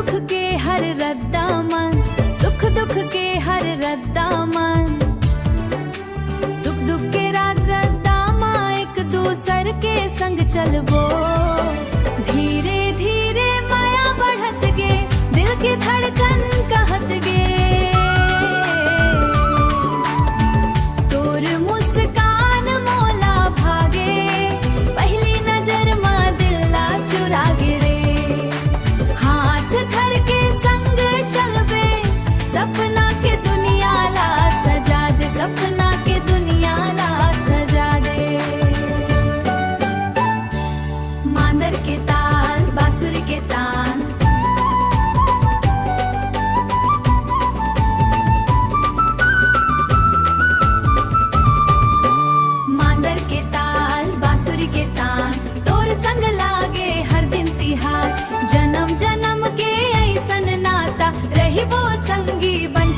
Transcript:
दुख के हर रद्दा मन, सुख दुख के हर रद्दा मन, सुख दुख के रद्दा मां एक दूसर के संग चलबो। धीरे धीरे माया बढ़त गे, दिल की धड़कन कहत गे, तोर मुस्कान मोला भागे, पहली नजर मां दिला चुरा गिरे। हाथ धर के संग चलबे, सपना के दुनिया ला सजा दे, सपना के दुनिया ला सजा दे। मांदर के ताल बांसुरी के तान, मांदर के ताल बांसुरी के तान, तोर संग लागे हर दिन तिहार। जन्म जन्म के ऐसन नाता, रही वो संगी बन